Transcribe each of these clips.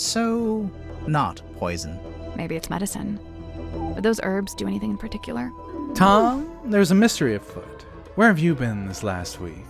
So, not poison. Maybe it's medicine. Would those herbs do anything in particular? Tom, there's a mystery afoot. Where have you been this last week?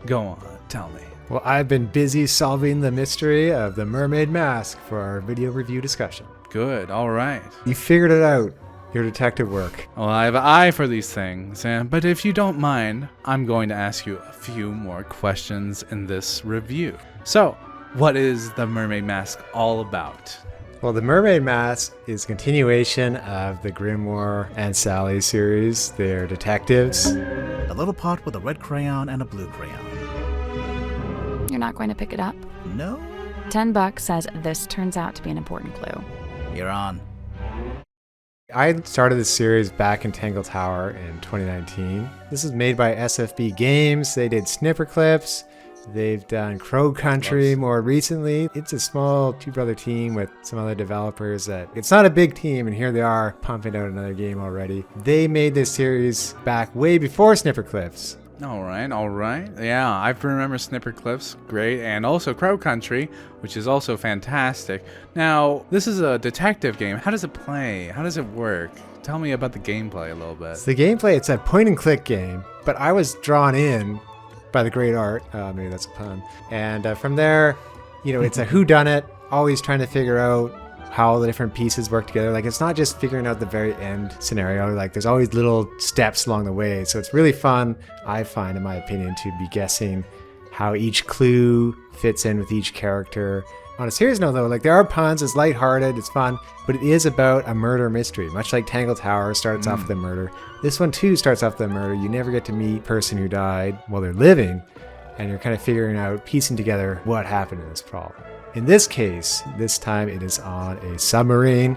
Go on, tell me. Well, I've been busy solving the mystery of the mermaid mask for our video review discussion. Good, all right. You figured it out. Your detective work. Well, I have an eye for these things, but if you don't mind, I'm going to ask you a few more questions in this review. So, what is the Mermaid Mask all about? Well, the Mermaid Mask is a continuation of the Grimoire and Sally series. They're detectives. A little pot with a red crayon and a blue crayon. You're not going to pick it up? No? $10 says this turns out to be an important clue. You're on. I started this series back in Tangle Tower in 2019. This is made by SFB Games. They did Snipperclips. They've done Crow Country more recently. It's a small two-brother team with some other developers. It's not a big team, and here they are pumping out another game already. They made this series back way before Snipperclips. All right. Yeah, I remember Snipperclips, great, and also Crow Country, which is also fantastic. Now, this is a detective game. How does it play? How does it work? Tell me about the gameplay a little bit. So the gameplay, it's a point-and-click game, but I was drawn in by the great art. Maybe that's a pun. And from there, it's a whodunit, always trying to figure out how the different pieces work together. Like, it's not just figuring out the very end scenario. Like, there's always little steps along the way. So it's really fun, I find, in my opinion, to be guessing how each clue fits in with each character. On a serious note, though, like, there are puns, it's lighthearted, it's fun, but it is about a murder mystery. Much like Tangle Tower starts off with a murder, this one too starts off with a murder. You never get to meet the person who died while they're living, and you're kind of figuring out, piecing together what happened in this problem. In this case, this time it is on a submarine,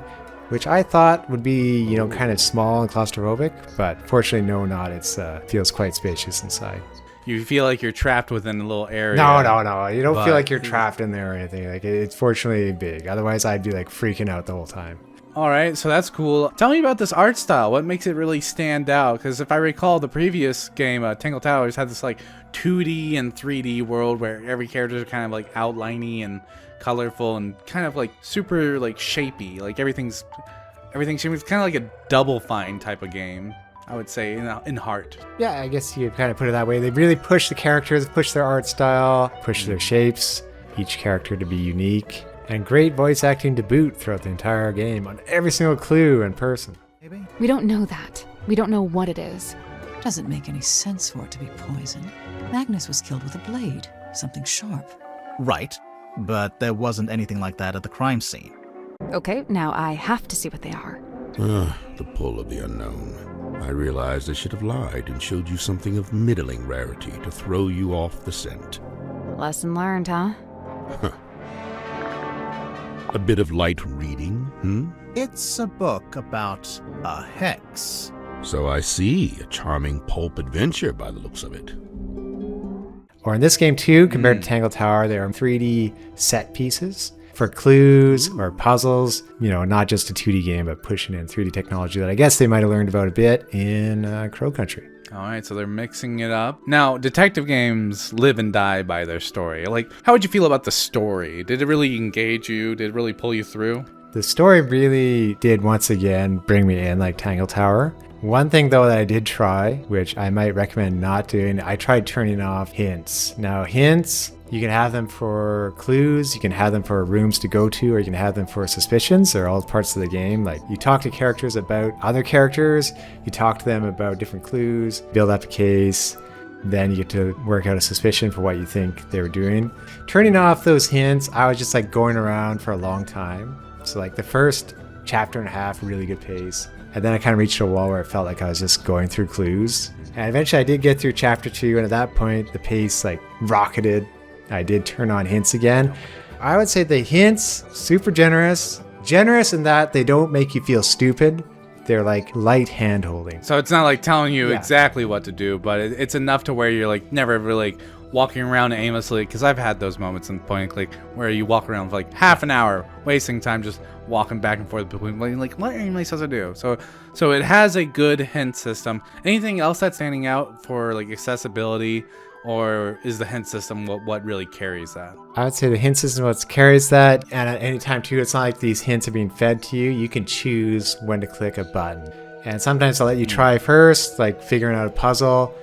which I thought would be, kind of small and claustrophobic, but fortunately, no, not. It feels quite spacious inside. You feel like you're trapped within a little area. No. You don't feel like you're trapped in there or anything. Like, it's fortunately big. Otherwise, I'd be like freaking out the whole time. All right, so that's cool. Tell me about this art style. What makes it really stand out? Because if I recall, the previous game, Tangle Towers, had this like 2D and 3D world where every character is kind of like outliney and colorful and kind of like super like shapy. Like everything's shapy. It's kind of like a Double Fine type of game, I would say, in heart. Yeah, I guess you kind of put it that way. They really push the characters, push their art style, push their shapes, each character to be unique, and great voice acting to boot throughout the entire game on every single clue and person. Maybe? We don't know that. We don't know what it is. Doesn't make any sense for it to be poison. Magnus was killed with a blade, something sharp. Right, but there wasn't anything like that at the crime scene. Okay, now I have to see what they are. The pull of the unknown. I realized I should have lied and showed you something of middling rarity to throw you off the scent. Lesson learned, huh? A bit of light reading, It's a book about a hex. So I see, a charming pulp adventure by the looks of it. Or in this game too, compared to Tangle Tower, there are 3D set pieces for clues or puzzles, not just a 2D game, but pushing in 3D technology that I guess they might have learned about a bit in Crow Country. All right, so they're mixing it up. Now, detective games live and die by their story. Like, how would you feel about the story? Did it really engage you? Did it really pull you through? The story really did once again bring me in like Tangle Tower. One thing though that I did try, which I might recommend not doing, I tried turning off hints. Now hints, you can have them for clues, you can have them for rooms to go to, or you can have them for suspicions. They're all parts of the game. Like, you talk to characters about other characters, you talk to them about different clues, build up a case, then you get to work out a suspicion for what you think they were doing. Turning off those hints, I was just like going around for a long time. So like the first chapter and a half, really good pace. And then I kind of reached a wall where it felt like I was just going through clues. And eventually I did get through chapter 2, and at that point the pace like rocketed. I did turn on hints again. I would say the hints, super generous. Generous in that they don't make you feel stupid. They're like light hand holding. So it's not like telling you exactly what to do, but it's enough to where you're like never really walking around aimlessly, because I've had those moments in point and click where you walk around for like half an hour wasting time just walking back and forth between like, what am I supposed to do? So it has a good hint system. Anything else that's standing out for like accessibility or is the hint system what really carries that? I would say the hint system is what carries that, and at any time too, it's not like these hints are being fed to you. You can choose when to click a button. And sometimes they'll let you try first, like figuring out a puzzle,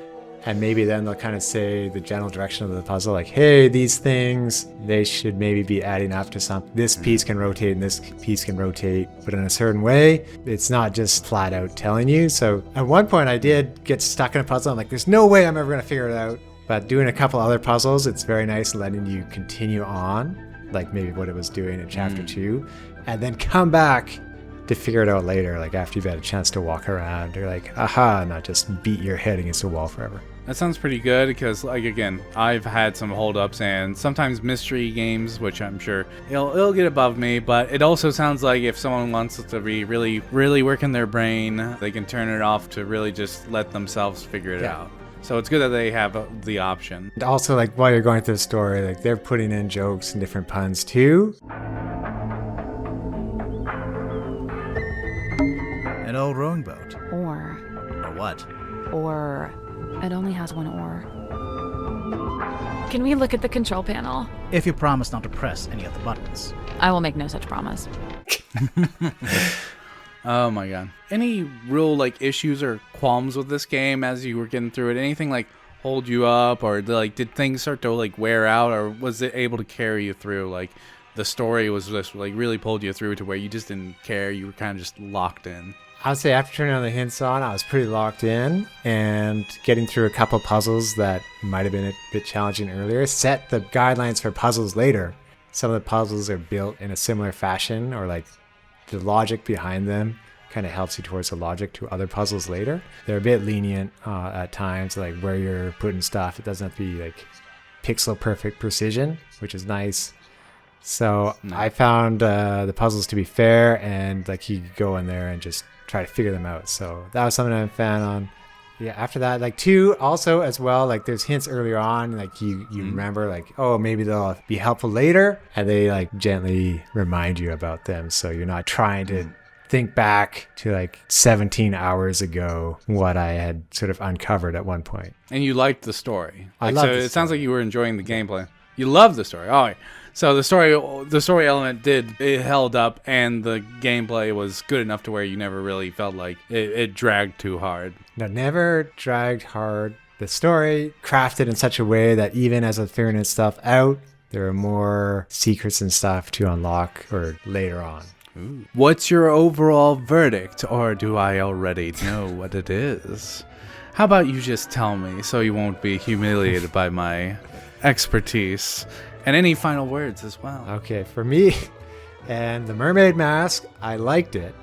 and maybe then they'll kind of say the general direction of the puzzle, like, hey, these things, they should maybe be adding up to something. This piece can rotate and this piece can rotate, but in a certain way. It's not just flat out telling you. So at one point I did get stuck in a puzzle. I'm like, there's no way I'm ever going to figure it out. But doing a couple other puzzles, it's very nice letting you continue on, like maybe what it was doing in chapter 2, and then come back to figure it out later, like after you've had a chance to walk around. You're like, aha, not just beat your head against a wall forever. That sounds pretty good because, like, again, I've had some holdups and sometimes mystery games, which I'm sure it'll get above me, but it also sounds like if someone wants to be really, really working their brain, they can turn it off to really just let themselves figure it out. So it's good that they have the option. And also, like, while you're going through the story, like, they're putting in jokes and different puns too. An old rowing boat. Or what? it only has one oar. Can we look at the control panel? If you promise not to press any of the buttons. I will make no such promise. Oh my god. Any real, like, issues or qualms with this game as you were getting through it? Anything, like, hold you up, or like did things start to, like, wear out, or was it able to carry you through? Like, the story was just, like, really pulled you through to where you just didn't care, you were kind of just locked in? I would say after turning on the hints on, I was pretty locked in, and getting through a couple puzzles that might have been a bit challenging earlier set the guidelines for puzzles later. Some of the puzzles are built in a similar fashion, or like the logic behind them kind of helps you towards the logic to other puzzles later. They're a bit lenient at times, like where you're putting stuff. It doesn't have to be like pixel perfect precision, which is nice. So I found the puzzles to be fair, and like you could go in there and just try to figure them out. So that was something I'm a fan on. Yeah, after that, like 2 also as well, like there's hints earlier on, like you remember, like, oh, maybe they'll be helpful later, and they like gently remind you about them, so you're not trying to think back to like 17 hours ago what I had sort of uncovered at one point. And you liked the story. I loved so the it sounds like you were enjoying the gameplay. You loved the story. All right. So the story element it held up, and the gameplay was good enough to where you never really felt like it dragged too hard. No, never dragged hard. The story crafted in such a way that even as I'm figuring stuff out, there are more secrets and stuff to unlock or later on. Ooh. What's your overall verdict, or do I already know what it is? How about you just tell me so you won't be humiliated by my expertise? And any final words as well. Okay, for me and the Mermaid Mask, I liked it.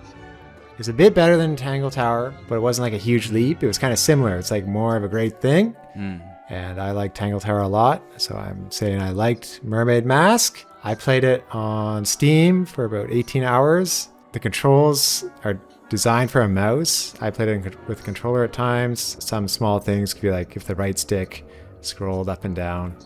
It was a bit better than Tangle Tower, but it wasn't like a huge leap. It was kind of similar. It's like more of a great thing. And I like Tangle Tower a lot, so I'm saying I liked Mermaid Mask. I played it on Steam for about 18 hours. The controls are designed for a mouse. I played it with a controller at times. Some small things could be like if the right stick scrolled up and down.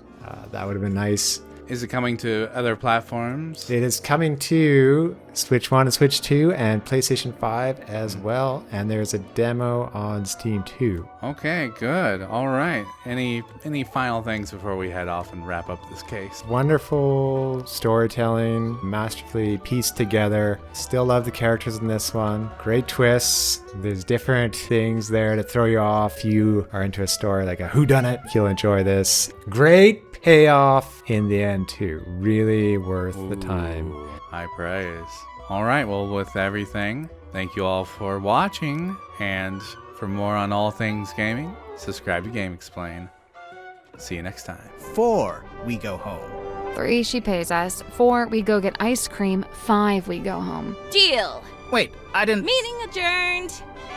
That would have been nice. Is it coming to other platforms? It is coming to Switch 1 and Switch 2 and PlayStation 5 as well. And there's a demo on Steam too. Okay, good. All right. Any final things before we head off and wrap up this case? Wonderful storytelling, masterfully pieced together. Still love the characters in this one. Great twists. There's different things there to throw you off. You are into a story like a whodunit. You'll enjoy this. Great payoff in the end too. Really worth the time. High praise. All right, well, with everything, thank you all for watching, and for more on all things gaming, subscribe to GameXplain. See you next time. 4, we go home. 3, she pays us. 4, we go get ice cream. 5, we go home. Deal. Wait, I didn't... Meeting adjourned.